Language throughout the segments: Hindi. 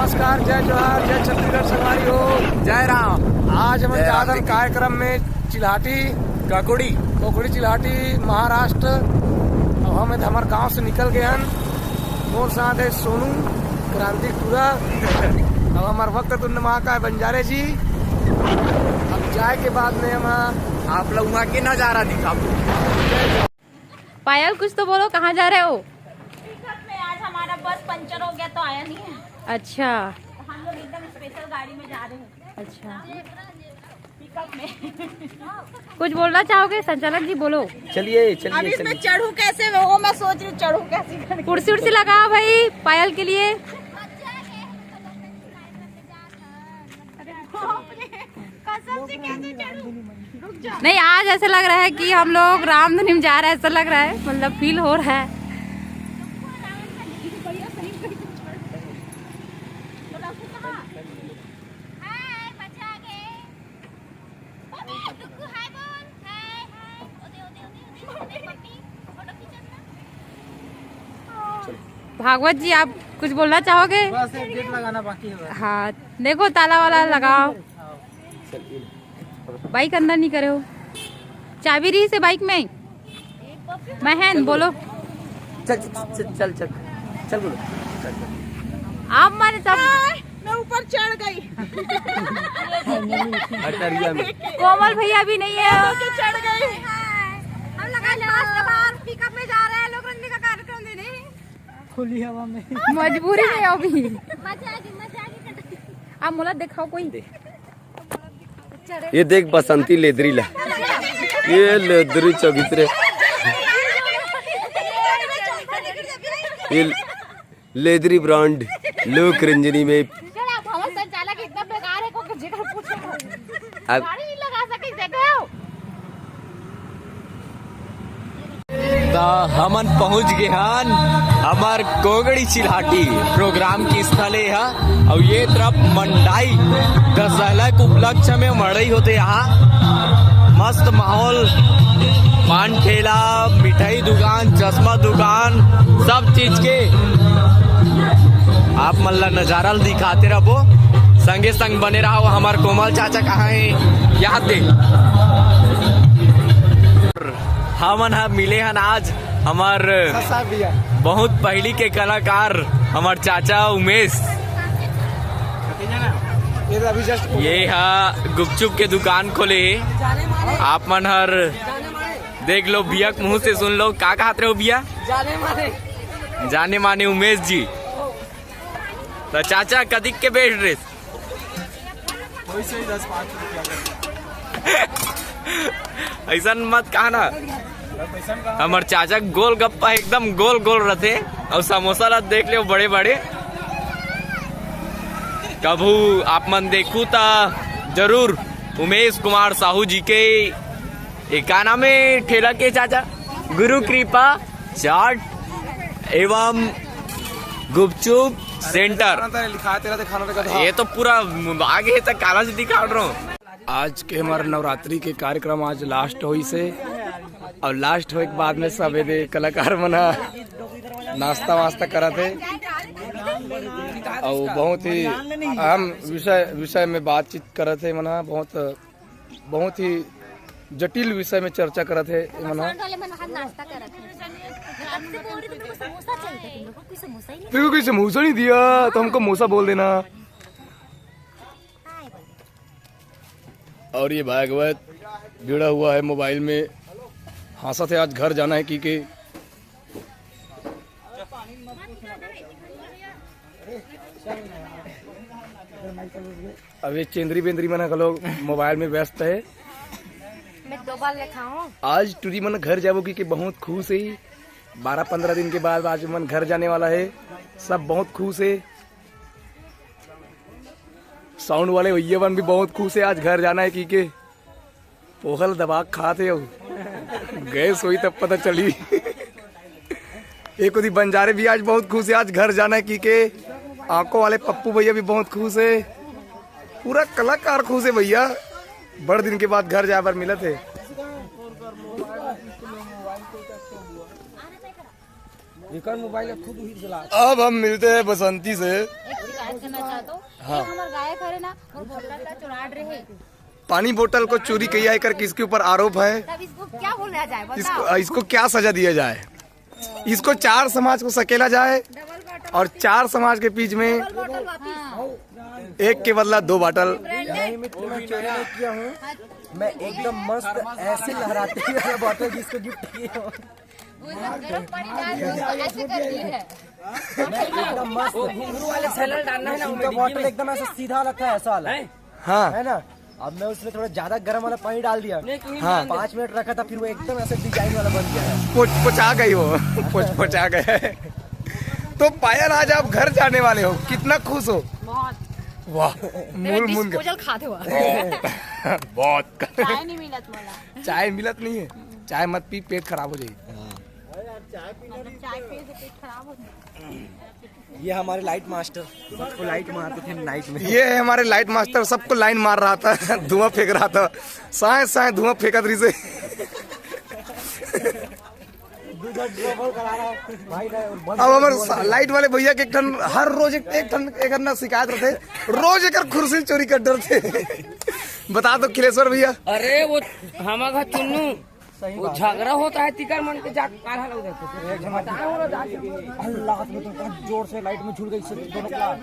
नमस्कार, जय जोहार, जय छत्तीसगढ़ सवारी हो, जय राम। आज हम जादन कार्यक्रम में चिल्हाटी काकोड़ी चिल्हाटी महाराष्ट्र। अब हम हमारे गांव से निकल गए हैं। मोर साथ है सोनू क्रांतिपुरा। अब हमारे वक्त तुंड माँ का है बंजारे जी। अब जाए के बाद में हम आप लोग वहाँ के नजारा दिखाओ। पायल कुछ तो बोलो, कहाँ जा रहे हो? में आज हमारा बस पंचर हो गया तो आया नहीं है। अच्छा तो हम लोग एकदम स्पेशल गाड़ी में जा रहे हैं। अच्छा, पिकअप में। कुछ बोलना चाहोगे संचालक जी? बोलो। चलिए अब इसमें चढ़ू कैसे, वो मैं सोच रही हूँ चढ़ू कैसे। कुर्सी उर्सी लगाओ भाई पायल के लिए। कसम से कैसे चढ़ू? नहीं, आज ऐसा लग रहा है कि हम लोग रामधनी में जा रहे हैं, ऐसा लग रहा है, मतलब फील हो रहा है। भागवत जी, आप कुछ बोलना चाहोगे? बस एक गेट लगाना बाकी है। हाँ, देखो ताला वाला लगाओ। बाइक अंदर नहीं करे हो? चाबी रही से बाइक में? महन बोलो। चल चल चल चल बोलो। आप मारे सब मैं ऊपर चढ़ गई। अटरिया में कोमल भैया भी नहीं है। चढ़ गई। हम लगा पिकअप में जा रहे हैं लोग रंगने का कार्यक्रम देने। खुली हवा में मजबूरी है अभी। मजा आ गई। आप मोला दिखाओ कोई। ये देख बसंती लेदरी ला, ये लेदरी चौगितरे, ये लेदरी ब्रांड लोक रंजनी में। संचालक इतना बेकार है, कोई जगह पूछो अब गाड़ी नहीं लगा सके जगह। तो हमन पहुंच गए हन हमार कोगड़ी चिल्हाटी प्रोग्राम की स्थले है। और ये तरफ मंडाई दशहरा के उपलक्ष्य में मड़ई होते यहाँ। मस्त माहौल, पान ठेला, मिठाई दुकान, चश्मा दुकान, सब चीज के आप मल्ला नजारा दिखाते रहो। संगे संग बने रहो। हमार कोमल चाचा कहाँ है याद दे। हमन मिले हन आज हमार बहुत पहली के कलाकार हमार चाचा उमेश। ये है गुपचुप के दुकान खोले। आप मन हर देख लो, भैया के मुंह से सुन लो का कहते रहो भैया। जाने माने उमेश जी। तो चाचा कदिक के बेच ड्रेस ऐसा मत कहा ना। हमार चाचा गोल गप्पा एकदम गोल गोल रहते। और समोसा ला देख ले बड़े बड़े। कभू आप मन देखू ता जरूर उमेश कुमार साहू जी के एक नाम है ठेला के चाचा, गुरु कृपा चाट एवं गुपचुप सेंटर। ये तो पूरा आगे तक काला से दिखा रहा हूँ। आज के हमारे नवरात्रि के कार्यक्रम आज लास्ट हुई से। और लास्ट होने के बाद में सब कलाकार मना नाश्ता वास्ता करा थे। और बहुत ही अहम विषय में बातचीत करे थे। मना बहुत ही जटिल विषय में चर्चा करे थे। मना तेरे को कोई समोसा नहीं दिया तो हमको मोसा बोल देना। और ये भागवत जुड़ा हुआ है मोबाइल में। हंसा थे आज घर जाना है की अब ये चेंद्री बेंद्री मना का लोग मोबाइल में व्यस्त है। मैं 2 बार लिखा हूँ। आज टूरी मन घर जाबो की बहुत खुश है। 12-15 दिन के बाद आज मन घर जाने वाला है। सब बहुत खुश है। साउंड वाले भैया बन भी बहुत खुश है। आज घर जाना है की पोखल दबा खाते हो गैस हुई तब पता चली। एक बंजारे भी आज बहुत खुश है। आज घर जाना है की आंखों वाले पप्पू भैया भी बहुत खुश है। पूरा कलाकार खुश है भैया। बड़े दिन के बाद घर जाए पर मिले थे। अब हम मिलते हैं बसंती से। शिकायत करना चाहता हूँ। एक हमारे गाय खड़े ना और बोतल चुरा रहे, पानी बोतल को चोरी किया करके इसके ऊपर आरोप है। तब इसको क्या बोला जाए बताओ? इसको क्या सजा दिया जाए? इसको 4 समाज को सकेला जाए और 4 समाज के बीच में एक के बदला 2 बॉटल। नहीं मित्र, मैं चोरी नहीं किया हूँ। मैं एकदम मस्त ऐसे लहराती हुई बॉटल जिसको गिफ्ट किया हूँ। ऐसे कर दी है। मैं एकदम मस्त घुंघरू वाले सैलड डालना है ना, उनका बॉटल एकदम ऐसा सीधा लगता है, ऐसा वाला हाँ है ना। अब मैं उसमें थोड़ा ज्यादा गर्म वाला पानी डाल दिया। हाँ 5 मिनट रखा था, फिर वो एकदम ऐसे डिजाइन वाला बन गया है। पोचा गई वो पोचा गए। तो पायल आज आप घर जाने वाले हो, कितना खुश हो? वाह, मूल मूल खाते हुआ बहुत। चाय नहीं मिला तुम्हारा? चाय मिलत नहीं है, चाय मत पी, पेट खराब हो जाएगी। चाय पी से पेट खराब हो जाए। ये हमारे लाइट मास्टर सबको लाइट मारते थे नाइट में। ये है हमारे लाइट मास्टर, सबको लाइन मार रहा था, धुआं फेंक रहा था, साए साए धुआं फेंकत रही से। अब हमारे लाइट वाले भैया के एक टन हर रोज एक टन एक ना शिकायत रहते, रोज एक कुर्सी चोरी कर डरते। बता दो खिलेश्वर भैया। अरे वो हमारा चुन्नू वो झगड़ा होता है तिकर मन के जाके काढ़ा लग जाते हैं। अल्लाह में तो जोर से लाइट में झूल गई दोनों का।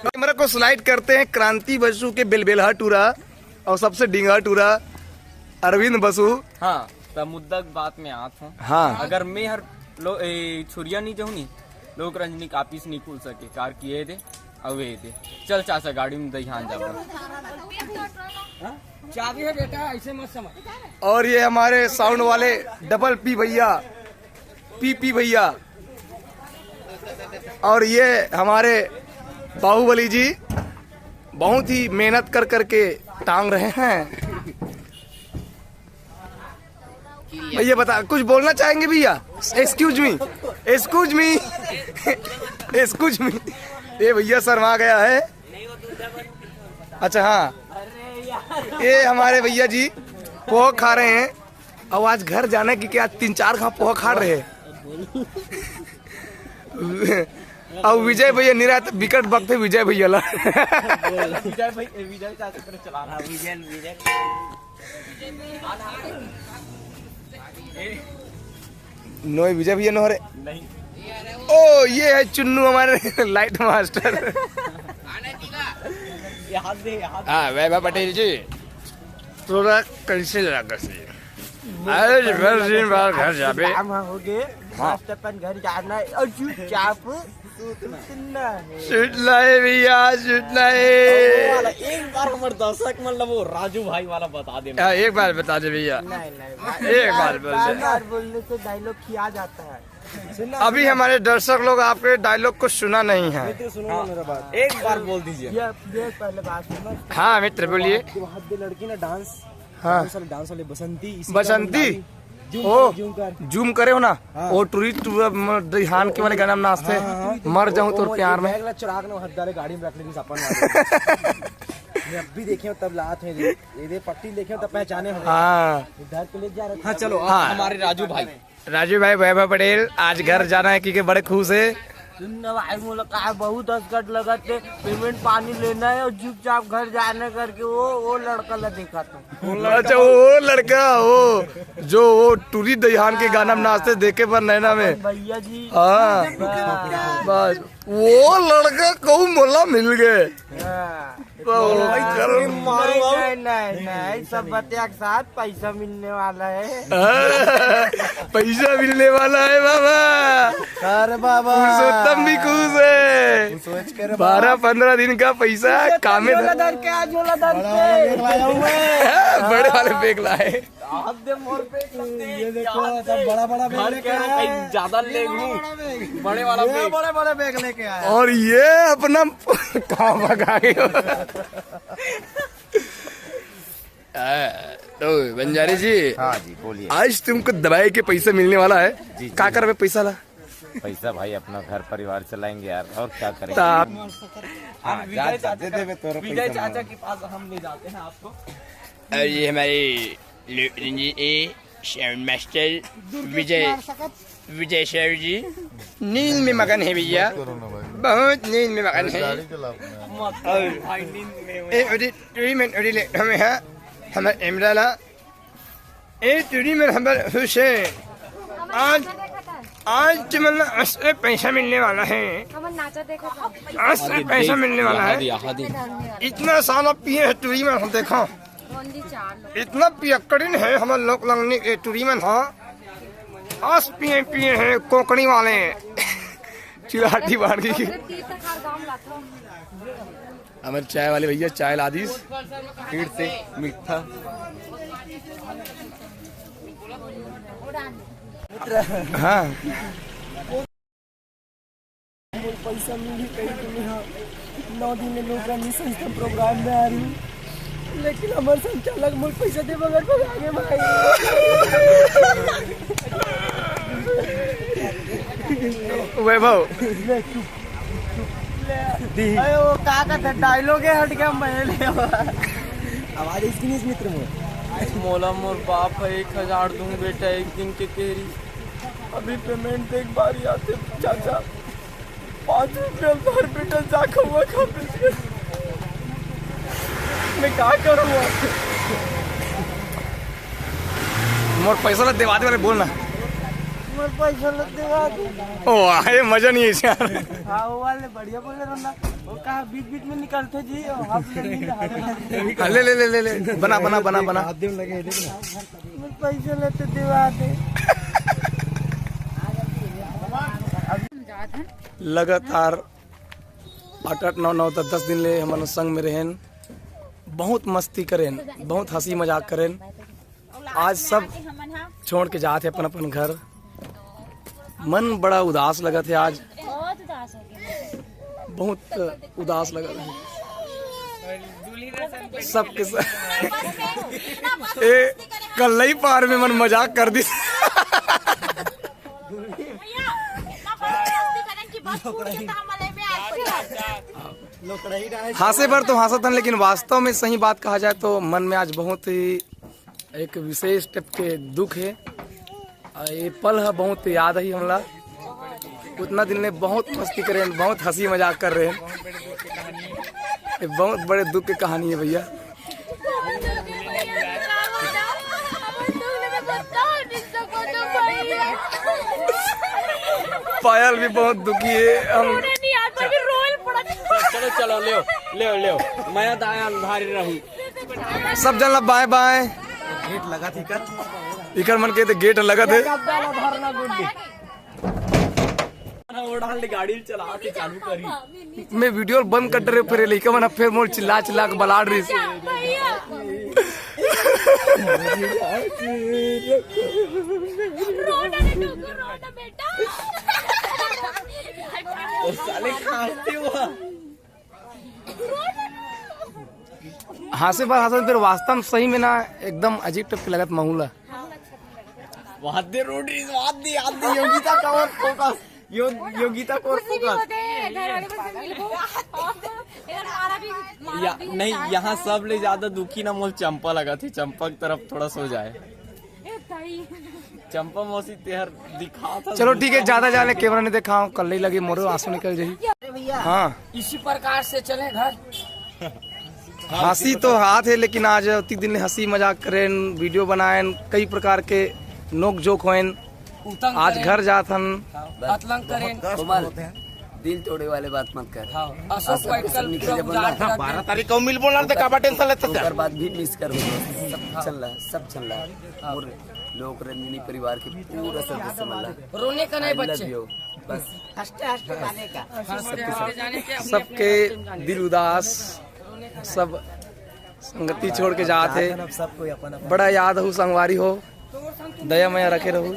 कैमरा को स्लाइड करते हैं क्रांति बसु के बेलबेलहा टूरा और सबसे डिंगा टूरा अरविंद बसु। हाँ तब मुद्दा बात में आत हूँ। हाँ अगर मैं हर छुरिया नहीं जाऊँ नी लोग रंजनी कापिस नहीं खुल सके कार किए थे अवे थे चल चाचा गाड़ी में दहियान जा। चाबी है बेटा, ऐसे मत समझ। और ये हमारे साउंड वाले डबल पी भैया, पी भैया, और ये हमारे बाहुबली जी बहुत ही मेहनत कर करके टांग रहे हैं। भैया बता, कुछ बोलना चाहेंगे भैया? Excuse me, excuse me, excuse me. ये भैया शर्मा गया है। अच्छा हाँ, ये हमारे भैया जी पोहा खा रहे हैं और आज घर जाने की क्या 3-4 खा पोहा खा रहे हैं। और विजय भैया नहीं रहते, विकट वक्त है विजय भैया ला। विजय चाचा चला रहा विजय नो विजय भैया नो रे नहीं। ओ ये है चुन्नू हमारे लाइट मास्टर। हाँ वैभव पटेल जी थोड़ा कैसे लगा से आज घर दिन बाद घर जाबे हो गए अपन घर जाना है और चुपचाप सुनना है। शूट लाए भैया, शूट लाए। एक बार हमारे दर्शक मतलब वो राजू भाई वाला बता देना। हाँ, एक बार बता दे भैया, एक बार बार बोलने से डायलॉग किया जाता है। अभी हमारे दर्शक लोग आपके डायलॉग को सुना नहीं है। सुनो मेरा बात, एक बार बोल दीजिए। ये पहले बात सुनो। हाँ मित्र बोलिए। वहाँ पे लड़की ना डांस, हाँ डांस वाले बसंती, बसंती ओ जूम करे हो ना, ओ टूरिस्ट दिहान के वाले गाना में नाचते मर जाऊं तो प्यार में। चुराग ने हद गाड़ी में रख ली सपन। मैं अब भी देखे तब लात है ये पट्टी देखे तब पहचाने हो। हाँ घर पे ले जा रहे। हाँ चलो हाँ। हमारे राजू भाई वैभव पटेल आज घर जाना है क्योंकि बड़े खुश है। बहुत हंसकट लगा थे, पेमेंट पानी लेना है और चुपचाप घर जाने करके वो लड़का ला देखा था। अच्छा वो लड़का वो जो वो टूरी दहियान के गाना में नाचते देखे पर नैना में भैया जी। हाँ बस वो लड़का कहूँ मोला मिल गए। नहीं सब बतिया के साथ पैसा मिलने वाला है। पैसा मिलने वाला है बाबा। अरे बाबा पुरुषोत्तम भी खुश है। 12-15 दिन का पैसा कामे झोला धर के बड़े वाले बैग लाए। ये देखो सब बड़ा बड़ा बैग लेके आए हैं। ज्यादा ले लूं बड़े वाला ये बड़े बड़े बैग लेके आए हैं। और ये अपना कहाँ भगा गए तो बंजारी जी। हाँ जी बोलिए। आज तुमको दवाई के पैसा मिलने वाला है। क्या करवे पैसा ला? पैसा भाई अपना घर परिवार चलाएंगे यार, और क्या करेंगे। तो आप विजय चाचा के पास हम ले जाते हैं आपको। और ये हमारे मास्टर विजय सर जी नींद में मगन है भैया, बहुत नींद में मगन है। हमें है हमारे इमराना टूरी में हमारे हुसैन आज मतलब असली पैसा मिलने वाला है। असली पैसा मिलने वाला है। इतना साला पिए है टूरी में हम देखो, इतना पियक्कड़िन है हम लोग लगने के टूरी में। हाँ आस पिए पिए हैं कोकड़ी वाले चिलाटी बाड़ी की। हमारे चाय वाले भैया चाय ला दीस फिर से मीठा। हाँ पैसा मिली कहीं 9 दिन में लोग संस्था प्रोग्राम में आ रही हूँ, लेकिन हमारे संचालक मुझे पैसा दे बगैर भगा गए भाई। वैभव अरे वो का डायलॉग है हट गया मैं आवाज इसकी नहीं मित्र मोला मोर बाप है 1000 दूं बेटा एक दिन के तेरी, अभी पेमेंट एक बार ही आते चाचा 5 रुपये भर बेटा जाखा हुआ खा मैं क्या करूँ। मोर पैसा ला देवा दे वाले बोलना। मोर पैसा लग देवा दे। ओ आए मजा नहीं है यार। हाँ वो वाले बढ़िया बोले रहा, वो कहा बीच बीच में निकलते जी ले ले ले ले ले बना बना बना बना पैसे लेते दिवा दे। लगातार 8 9 10 दिन ले हमारे संग में रहें, बहुत मस्ती करें, बहुत हंसी मजाक करें। आज सब छोड़ के जाते अपन अपन घर, मन बड़ा उदास लगा थे आज, बहुत उदास लगा था सबके कल पार में मन मजाक कर दी। हासे पर तो हंसा था, लेकिन वास्तव में सही बात कहा जाए तो मन में आज बहुत ही एक विशेष टाइप के दुख है। ये पल है बहुत याद है हमला। उतना दिन में बहुत मस्ती कर रहे हैं, बहुत हंसी मजाक कर रहे हैं। ये बहुत बड़े दुख की कहानी है भैया। पायल भी बहुत दुखी है। हम चलो चलो ले ले ले मैं दाया भारी रहूं। सब जन बाय बाय। गेट लगा थी कर इकर मन के गेट लगा थे। गाड़ी चला के चालू करी। मैं वीडियो बंद कर रहे फिर लड़का मन फिर मोर चिल्ला चिल्ला के बलाड़ रही। हासे पर हासे फिर वास्तव में सही में ना एकदम अजीब टाइप के लगत माहौल। वाद्य रोडी वाद्य आदि योगिता का और फोकस योगिता को फोकस नहीं। यहाँ सब ले ज्यादा दुखी ना मोल चंपा लगा थी। चंपा की तरफ थोड़ा सो जाए। चंपा मौसी तेहर दिखा था। चलो ठीक है, ज्यादा जाने कैमरा नहीं देखा, कल ही लगे मोरे आंसू निकल जाही। हाँ इसी प्रकार से चले घर। हंसी तो हाथ है, लेकिन आज उतनी दिन हंसी मजाक करें, वीडियो बनाए, कई प्रकार के नोक जोक होएं। आज घर जाथन अतलंग करें। दिल तोड़े वाले बात मत कर। अशोक वाइकल 12 तारीख को मिल बोलना तो का टेंशन लेते ओकर बाद भी मिस कर सब चल रहा है, सब चल रहा है। और लोग रंजनी परिवार के पूरा सदस्य मिल रहा है। रोने का नहीं बच्चे, बस हंसते हंसते गाने का जाने के सबके दिल उदास, सब संगति छोड़ के जाते अब सब कोई अपन बड़ा याद हो संगवारी हो दया मया रखे रहू।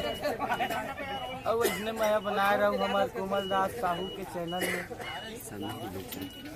अब इसने मैं बनाए रहूँ हमारे कोमल दास साहू के चैनल में।